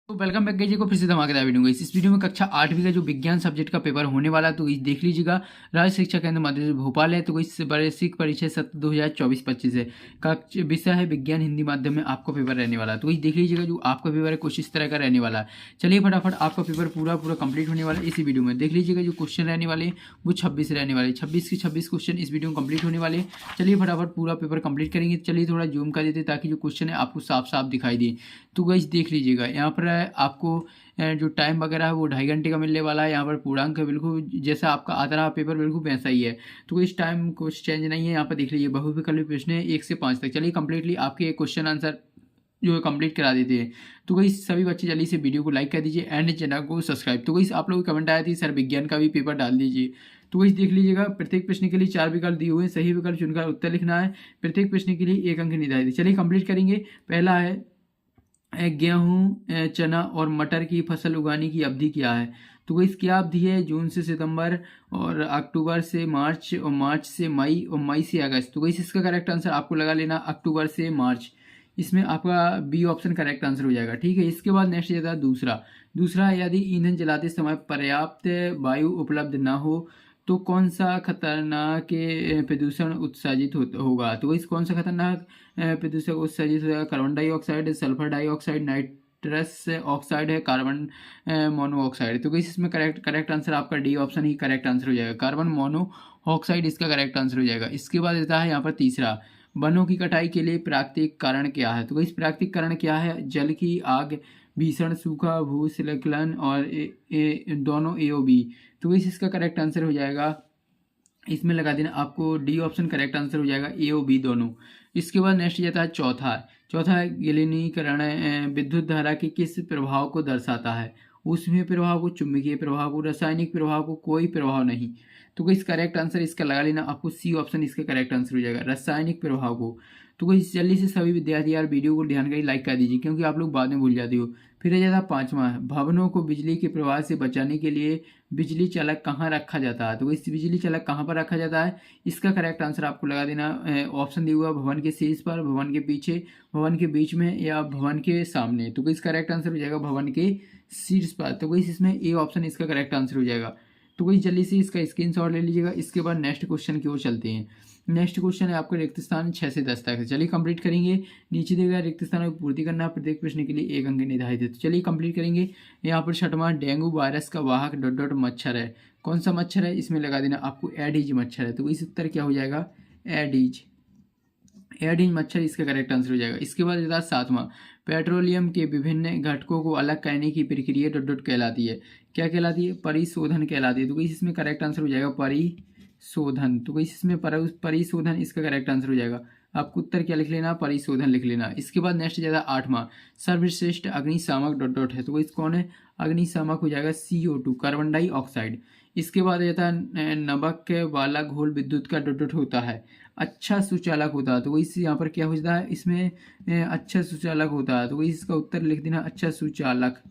तो welcome back जी को फिर से धमाकेदार वीडियो। इस वीडियो में कक्षा 8वीं का जो विज्ञान सब्जेक्ट का पेपर होने वाला है तो इस देख लीजिएगा। राज्य शिक्षा केंद्र मध्य प्रदेश भोपाल है तो इस वार्षिक परीक्षा सत्र 2024-25 है का विषय है विज्ञान हिंदी माध्यम में आपका पेपर रहने वाला है। तो इस देख लीजिएगा जो आपका पेपर है कुछ इस तरह का रहने वाला है। चलिए फटाफट आपका पेपर पूरा कंप्लीट होने वाला है इसी वीडियो में। देख लीजिएगा जो क्वेश्चन रहने वाले वो 26 रहने वाले, 26 के 26 क्वेश्चन इस वीडियो में कंप्लीट होने वाले। चलिए फटाफट पूरा पेपर कंप्लीट करेंगे। चलिए थोड़ा जूम कर देते ताकि जो क्वेश्चन है आपको साफ साफ दिखाई दे। तो गाइस देख लीजिएगा यहाँ पर आपको जो टाइम वगैरह है वो 2.5 घंटे का मिलने वाला है। यहाँ पर पूर्णांक है बिल्कुल जैसा आपका आता रहा पेपर बिल्कुल वैसा ही है। तो इस टाइम कुछ चेंज नहीं है। यहाँ पर देख लीजिए बहुविकल्पी प्रश्न है 1 से 5 तक। चलिए कंप्लीटली आपके क्वेश्चन आंसर जो है कंप्लीट करा देते हैं। तो गई सभी बच्चे जल्दी से वीडियो को लाइक कर दीजिए एंड चैनल को सब्सक्राइब। तो गई आप लोग की कमेंट आया थी सर विज्ञान का भी पेपर डाल दीजिए। तो गई देख लीजिएगा प्रत्येक प्रश्न के लिए 4 विकल्प दिए हुए हैं, सही विकल्प चुनकर उत्तर लिखना है। प्रत्येक प्रश्न के लिए 1 अंक निर्धारित है। चलिए कंप्लीट करेंगे। पहला है गेहूँ चना और मटर की फसल उगाने की अवधि क्या है। तो इस क्या अवधि है, जून से सितंबर और अक्टूबर से मार्च और मार्च से मई और मई से अगस्त। तो इस इसका करेक्ट आंसर आपको लगा लेना अक्टूबर से मार्च। इसमें आपका बी ऑप्शन करेक्ट आंसर हो जाएगा। ठीक है, इसके बाद नेक्स्ट जाता है दूसरा यदि ईंधन जलाते समय पर्याप्त वायु उपलब्ध ना हो तो कौन सा खतरनाक प्रदूषण उत्सर्जित होगा। तो इस कौन सा खतरनाक प्रदूषक उत्सर्जित हो जाएगा, carbon dioxide, sulphur dioxide, nitrous oxide है, कार्बन मोनोऑक्साइड। तो इसमें करेक्ट आंसर आपका डी ऑप्शन ही करेक्ट आंसर हो जाएगा, कार्बन मोनोऑक्साइड इसका करेक्ट आंसर हो जाएगा। इसके बाद देता है यहाँ पर तीसरा, वनों की कटाई के लिए प्राकृतिक कारण क्या है। तो इस प्राकृतिक कारण क्या है, जल की आग, भीषण सूखा, भूस्खलन और दोनों ए ओ बी। तो इसका करेक्ट आंसर हो जाएगा, इसमें लगा देना आपको डी ऑप्शन करेक्ट आंसर हो जाएगा, ए और बी दोनों। इसके बाद नेक्स्ट जाता है चौथा है गिलनीकरण विद्युत धारा के किस प्रभाव को दर्शाता है। ऊष्मीय प्रभाव को, चुंबकीय प्रभाव को, रासायनिक प्रभाव को, कोई प्रभाव नहीं। तो इस करेक्ट आंसर इसका लगा लेना आपको सी ऑप्शन इसका करेक्ट आंसर हो जाएगा, रासायनिक प्रभाव को। तो कोई जल्दी से सभी विद्यार्थी यार वीडियो को ध्यान कर लाइक कर दीजिए क्योंकि आप लोग बाद में भूल जाते हो। फिर आ जाता पांचवा, भवनों को बिजली के प्रवाह से बचाने के लिए बिजली चालक कहाँ रखा जाता है। तो इस बिजली चालक कहाँ पर रखा जाता है, इसका करेक्ट आंसर आपको लगा देना ऑप्शन दिया हुआ, भवन के शीर्ष पर, भवन के पीछे, भवन के बीच में या भवन के सामने। तो इसका करेक्ट आंसर हो जाएगा भवन के शीर्ष पर। तो इसमें ए ऑप्शन इसका करेक्ट आंसर हो जाएगा। तो जल्दी से इसका स्क्रीनशॉट ले लीजिएगा। इसके बाद नेक्स्ट क्वेश्चन की ओर चलते हैं। नेक्स्ट क्वेश्चन है आपका रिक्त स्थान 6 से 10 तक है। चलिए कंप्लीट करेंगे। नीचे दिए गए रिक्त स्थानों की पूर्ति करना, प्रत्येक प्रश्न के लिए 1 अंक निर्धारित है। तो चलिए कंप्लीट करेंगे। यहाँ पर छठवां, डेंगू वायरस का वाहक डॉट डॉट मच्छर है। कौन सा मच्छर है, इसमें लगा देना आपको एडिज मच्छर है। तो इस उत्तर क्या हो जाएगा, एडिज मच्छर इसका करेक्ट आंसर हो जाएगा। इसके बाद आता है सातवां, पेट्रोलियम के विभिन्न घटकों को अलग करने की प्रक्रिया डॉट डॉट कहलाती है। क्या कहलाती है, परिशोधन कहलाती है। तो इसमें करेक्ट आंसर हो जाएगा परिशोधन। तो इसमें परिशोधन इसका करेक्ट आंसर हो जाएगा। आपको उत्तर क्या लिख लेना, परिशोधन लिख लेना। इसके बाद नेक्स्ट जाता है आठवां, सर्वश्रेष्ठ अग्निशामक डॉट डॉट है। तो इस कौन है, अग्निशामक हो जाएगा CO2, कार्बन डाइऑक्साइड। इसके बाद जाता है नमक वाला घोल विद्युत का डॉट डॉट होता है, अच्छा सुचालक होता है। तो इस यहाँ पर क्या हो जाता है, इसमें अच्छा सुचालक होता है। तो इसका उत्तर लिख देना, अच्छा सुचालक।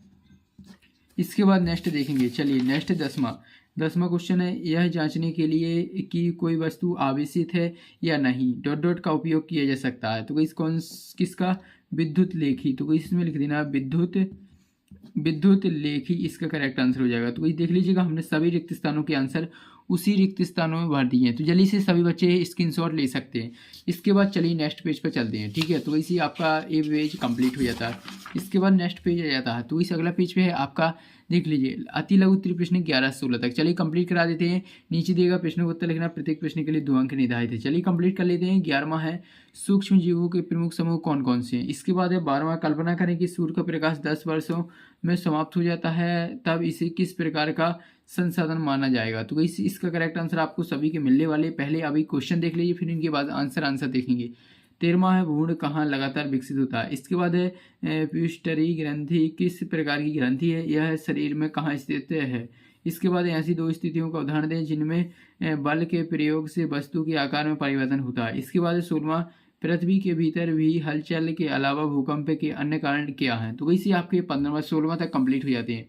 इसके बाद नेक्स्ट देखेंगे। चलिए नेक्स्ट दसवां क्वेश्चन है, यह जांचने के लिए कि कोई वस्तु आवेशित है या नहीं डॉट डॉट का उपयोग किया जा सकता है। तो किसका, विद्युत लेखी। तो इसमें लिख देना विद्युत लेखी इसका करेक्ट आंसर हो जाएगा। तो देख लीजिएगा हमने सभी रिक्त स्थानों के आंसर उसी रिक्त स्थानों में भर दिए हैं। तो जल्दी से सभी बच्चे स्क्रीनशॉट ले सकते हैं। इसके बाद चलिए नेक्स्ट पेज पर चलते हैं। ठीक है, तो इसी आपका ये पेज कंप्लीट हो जाता है। इसके बाद नेक्स्ट पेज आ जाता है। तो इस अगला पेज पे है आपका, देख लीजिए, अति लघु उत्तरीय प्रश्न 11 से 16 तक। चलिए कंप्लीट करा देते हैं। नीचे दिएगा प्रश्न का उत्तर लिखना, प्रत्येक प्रश्न के लिए 2 अंक निर्धारित है। चलिए कंप्लीट कर लेते हैं। 11वां है, सूक्ष्म जीवों के प्रमुख समूह कौन कौन से हैं। इसके बाद है 12वां, कल्पना करें कि सूर्य का प्रकाश 10 वर्षों में समाप्त हो जाता है, तब इसे किस प्रकार का संसाधन माना जाएगा। तो इसका करेक्ट आंसर आपको सभी के मिलने वाले। पहले अभी क्वेश्चन देख लीजिए, फिर इनके बाद आंसर देखेंगे। 13वां है, भ्रूण कहाँ लगातार विकसित होता है। इसके बाद है प्यूस्टरी ग्रंथि किस प्रकार की ग्रंथि है, यह शरीर में कहाँ स्थित है। इसके बाद ऐसी 2 स्थितियों का उदाहरण दें जिनमें बल के प्रयोग से वस्तु के आकार में परिवर्तन होता है। इसके बाद 16वां, पृथ्वी के भीतर भी हलचल के अलावा भूकंप के अन्य कारण क्या हैं। तो इसी आपके 15वां 16वां तक कंप्लीट हो जाते हैं।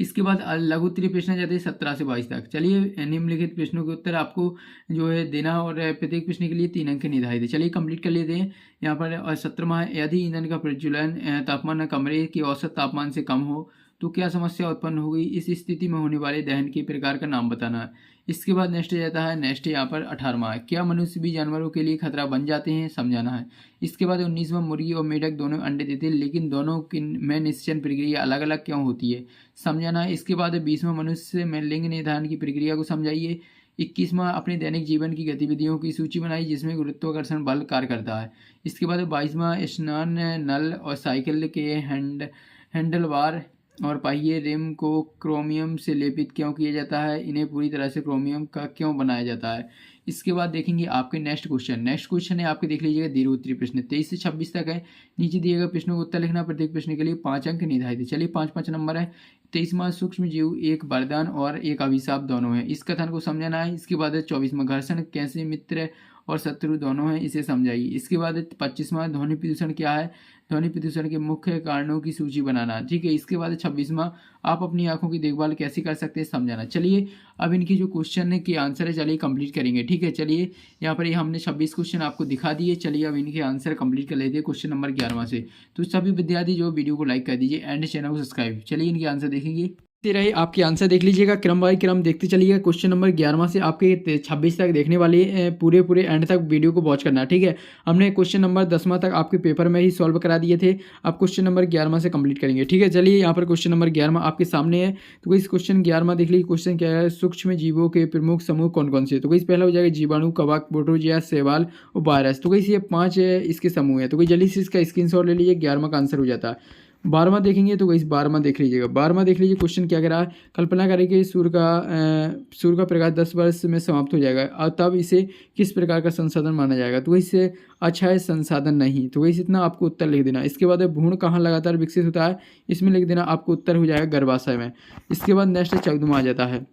इसके बाद लघु उत्तरीय प्रश्न जाते हैं 17 से 22 तक। चलिए निम्नलिखित प्रश्नों के उत्तर आपको जो है देना और प्रत्येक प्रश्न के लिए 3 अंक निर्धारित है। चलिए कंप्लीट कर लेते हैं। यहाँ पर 17वां है, यदि ईंधन का प्रज्वलन तापमान कमरे के औसत तापमान से कम हो तो क्या समस्या उत्पन्न होगी, इस स्थिति में होने वाले दहन के प्रकार का नाम बताना है। इसके बाद नेक्स्ट जाता है, नेक्स्ट यहाँ पर 18वां है, क्या मनुष्य भी जानवरों के लिए खतरा बन जाते हैं, समझाना है। इसके बाद 19वां, मुर्गी और मेढक दोनों अंडे देते हैं लेकिन दोनों में निषेचन प्रक्रिया अलग अलग क्यों होती है, समझाना है। इसके बाद 20वां, मनुष्य में लिंग निर्धारण की प्रक्रिया को समझाइए। 21वां, अपने दैनिक जीवन की गतिविधियों की सूची बनाई जिसमें गुरुत्वाकर्षण बल कार्य करता है। इसके बाद 22वां, स्नान नल और साइकिल के हैंडल बार और पहिए रिम को क्रोमियम से लेपित क्यों किया जाता है, इन्हें पूरी तरह से क्रोमियम का क्यों बनाया जाता है। इसके बाद देखेंगे आपके नेक्स्ट क्वेश्चन है आपके, देख लीजिएगा दीर्घ उत्तरीय प्रश्न 23 से 26 तक है। नीचे दिए गए प्रश्नों को उत्तर लिखना, प्रत्येक प्रश्न के लिए 5 अंक निर्धारित है। चलिए 5 नंबर है, 23वां, सूक्ष्म जीव एक वरदान और एक अभिशाप दोनों है, इस कथन को समझना है। इसके बाद 24वां, घर्षण कैसे मित्र और शत्रु दोनों हैं, इसे समझाइए। इसके बाद 25वां, ध्वनि प्रदूषण क्या है, ध्वनि प्रदूषण के मुख्य कारणों की सूची बनाना, ठीक है। इसके बाद 26वां, आप अपनी आंखों की देखभाल कैसे कर सकते हैं, समझाना। चलिए अब इनकी जो क्वेश्चन के आंसर है चलिए कंप्लीट करेंगे, ठीक है। चलिए यहाँ पर ये हमने 26 क्वेश्चन आपको दिखा दिए। चलिए अब इनके आंसर कंप्लीट कर लेते हैं क्वेश्चन नंबर 11वां से। तो सभी विद्यार्थी जो वीडियो को लाइक कर दीजिए एंड चैनल को सब्सक्राइब। चलिए इनके आंसर देखेंगे रहे, आपके आंसर देख लीजिएगा, क्रम बाय क्रम देखते चलिएगा। क्वेश्चन नंबर 11वां से आपके 26 तक देखने वाले पूरे एंड तक वीडियो को वॉच करना, ठीक है। हमने क्वेश्चन नंबर 10वां तक आपके पेपर में ही सॉल्व करा दिए थे, अब क्वेश्चन नंबर 11वां से कंप्लीट करेंगे, ठीक है। चलिए यहाँ पर क्वेश्चन नंबर 11वां आपके सामने है। तो इस क्वेश्चन 11वां देख लीजिए, क्वेश्चन क्या है, सूक्ष्म जीवों के प्रमुख समूह कौन कौन से। तो पहला हो जाएगा जीवाणु, कवक, प्रोटोजिया, शैवाल और वायरस। तो ये 5 इसके समूह है। तो जल्दी से इसका स्क्रीनशॉट ले लीजिए, 11वां का आंसर हो जाता है। 12वां देखेंगे तो इस 12वां देख लीजिएगा, 12वां देख लीजिए। क्वेश्चन क्या कह रहा है, कल्पना करें कि सूर्य का प्रकाश 10 वर्ष में समाप्त हो जाएगा और तब इसे किस प्रकार का संसाधन माना जाएगा। तो इससे अच्छा है संसाधन नहीं। तो वैसे इतना आपको उत्तर लिख देना। इसके बाद भ्रूण कहाँ लगातार विकसित होता है, इसमें लिख देना, आपको उत्तर हो जाएगा गर्भाशय में। इसके बाद नेक्स्ट 14वां आ जाता है।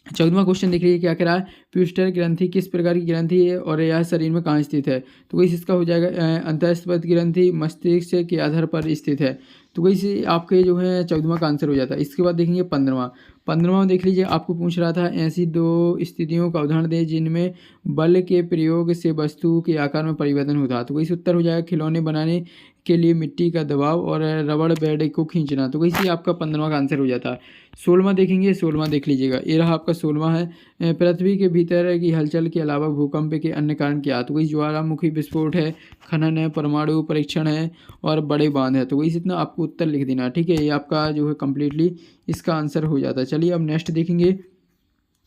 14वां क्वेश्चन देख लीजिए क्या कह रहा है, प्यूस्टर ग्रंथि किस प्रकार की ग्रंथि है और यह शरीर में कहाँ स्थित है। तो इसका हो जाएगा अंतःस्पद ग्रंथि मस्तिष्क के आधार पर स्थित है। तो इसे आपके जो है 14वां का आंसर हो जाता है। इसके बाद देखेंगे 15वां देख लीजिए, आपको पूछ रहा था ऐसी 2 स्थितियों का उदाहरण दें जिनमें बल के प्रयोग से वस्तु के आकार में परिवर्तन होता है। तो इस उत्तर हो जाएगा खिलौने बनाने के लिए मिट्टी का दबाव और रबड़ बैंड को खींचना। तो इसी आपका 15वां का आंसर हो जाता है। 16वां देखेंगे, 16वां देख लीजिएगा, ये रहा आपका 16वां है, पृथ्वी के भीतर की हलचल के अलावा भूकंप के अन्य कारण क्या। तो ज्वालामुखी विस्फोट है, खनन है, परमाणु परीक्षण है और बड़े बांध है। तो इतना आपको उत्तर लिख देना, ठीक है। ये आपका जो है कम्प्लीटली इसका आंसर हो जाता है। चलिए अब नेक्स्ट देखेंगे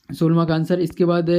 16वां का आंसर। इसके बाद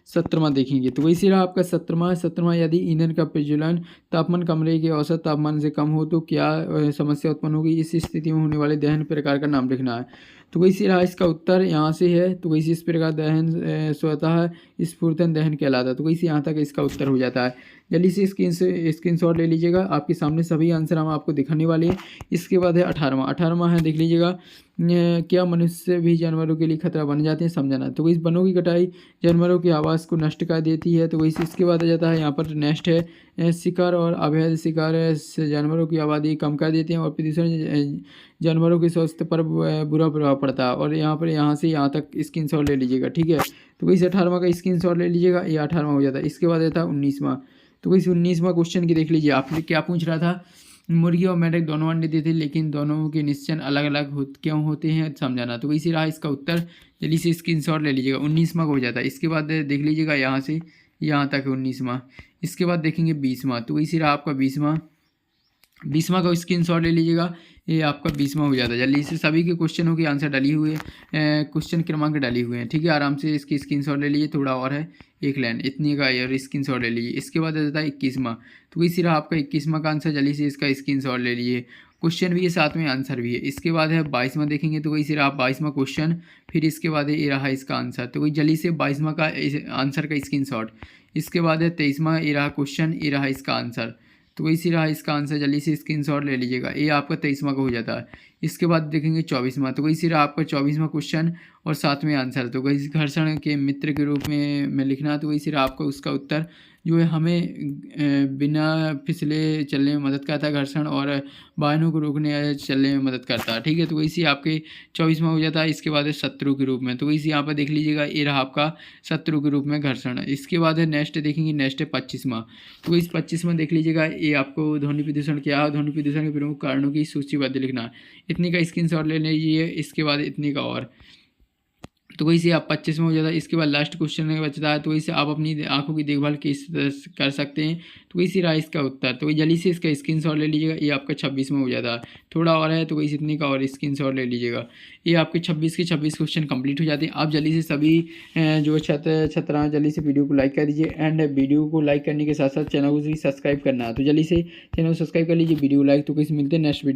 17वां देखेंगे। तो वैसे रहा आपका 17वां, यदि ईंधन का प्रज्वलन तापमान कमरे के औसत तापमान से कम हो तो क्या समस्या उत्पन्न होगी, इस स्थिति में होने वाले दहन प्रकार का नाम लिखना है। तो वैसे रहा इसका उत्तर यहाँ से है। तो वैसे इस प्रकार दहन स्वतः स्फूर्तन दहन कहलाता है। तो वैसे यहाँ तक इसका उत्तर हो जाता है। जल्दी से स्क्रीनशॉट ले लीजिएगा, आपके सामने सभी आंसर हम आपको दिखाने वाले हैं। इसके बाद है 18वां है, देख लीजिएगा, क्या मनुष्य भी जानवरों के लिए खतरा बन जाते हैं, समझाना। तो इस वनों की कटाई जानवरों के आवास को नष्ट कर देती है। तो वैसे इसके बाद आ जाता है यहाँ पर नेक्स्ट है, शिकार और अवैध शिकार से जानवरों की आबादी कम कर देते हैं और प्रदूषण जानवरों के स्वास्थ्य पर बुरा प्रभाव पड़ता है। और यहाँ से यहाँ तक स्क्रीनशॉट ले लीजिएगा, ठीक है। तो वैसे 18वां का स्क्रीनशॉट ले लीजिएगा, ये 18वां हो जाता है। इसके बाद आता है 19वां। तो वैसे 19वां क्वेश्चन की देख लीजिए, आपने क्या पूछ रहा था, मुर्गी और मेढक दोनों अंडे देते लेकिन दोनों के निषेचन अलग अलग क्यों होते हैं, समझाना। तो इसी रहा इसका उत्तर, जल्दी से स्क्रीनशॉट ले लीजिएगा। 19वां हो जाता है। इसके बाद देख लीजिएगा यहाँ से यहाँ तक है 19वां। इसके बाद देखेंगे 20वां। तो इसी रहा आपका 20वां का स्क्रीनशॉट ले लीजिएगा, ये आपका 20वां हो जाता है। जल्दी से सभी के क्वेश्चनों के आंसर डाली हुए क्वेश्चन क्रमांक डाली हुए हैं, ठीक है। आराम से इसकी स्क्रीनशॉट ले लीजिए, थोड़ा और है एक लाइन इतनी का और स्क्रीनशॉट ले लीजिए। इसके बाद आ जाता है 21वां। तो इसी रहा आपका 21वां का आंसर, जल्दी से इसका स्क्रीनशॉट ले लीजिए। क्वेश्चन भी है, साथ में आंसर भी है। इसके बाद है 22वां देखेंगे। तो इसी रहा 22वां क्वेश्चन, फिर इसके बाद ये रहा इसका आंसर। तो वही जल्दी से 22वां का आंसर का स्क्रीनशॉट। इसके बाद है 23वां, ये रहा क्वेश्चन, ये रहा इसका आंसर। तो इसी रहा इसका आंसर, जल्दी से स्क्रीनशॉट ले लीजिएगा, ये आपका 23वां का हो जाता है। इसके बाद देखेंगे 24वां। तो इसी रहा आपका 24वां क्वेश्चन और साथ में आंसर। तो इस घर्षण के मित्र के रूप में लिखना। तो इसी रहा आपका उसका उत्तर, जो है हमें बिना फिसले चलने में मदद करता है, घर्षण और वाहनों को रोकने या चलने में मदद करता है। ठीक है, तो इसी आपके 24वां हो जाता है। इसके बाद है शत्रु के रूप में, तो इसी यहाँ पर देख लीजिएगा, ये रहा आपका शत्रु के रूप में घर्षण। इसके बाद है नेक्स्ट देखेंगे, नेक्स्ट है 25वां। तो इस 25वां देख लीजिएगा, ये आपको ध्वनि प्रदूषण क्या है, ध्वनि प्रदूषण के प्रमुख कारणों की सूचीबद्ध लिखना। इतनी का स्क्रीनशॉट ले लीजिए, इसके बाद इतनी का और, तो वही से आप 25 में हो जाता है। इसके बाद लास्ट क्वेश्चन बचता है, तो वही से आप अपनी आंखों की देखभाल किस तरह से कर सकते हैं, तो वही से रहा इसका उत्तर। तो वही जल्दी से इसका स्क्रीनशॉट ले लीजिएगा, ये आपका 26 में हो जाता है। थोड़ा और है, तो वही इतनी का और स्क्रीनशॉट ले लीजिएगा। ये आपके 26 के 26 क्वेश्चन कंप्लीट हो जाते हैं। आप जल्दी से सभी जो छात्र जल्दी से वीडियो को लाइक कर दीजिए, एंड वीडियो को लाइक करने के साथ साथ चैनल को भी सब्सक्राइब करना है, तो जल्दी से चैनल को सब्सक्राइब कर लीजिए, वीडियो लाइक। तो किसी मिलते हैं नेक्स्ट वीडियो।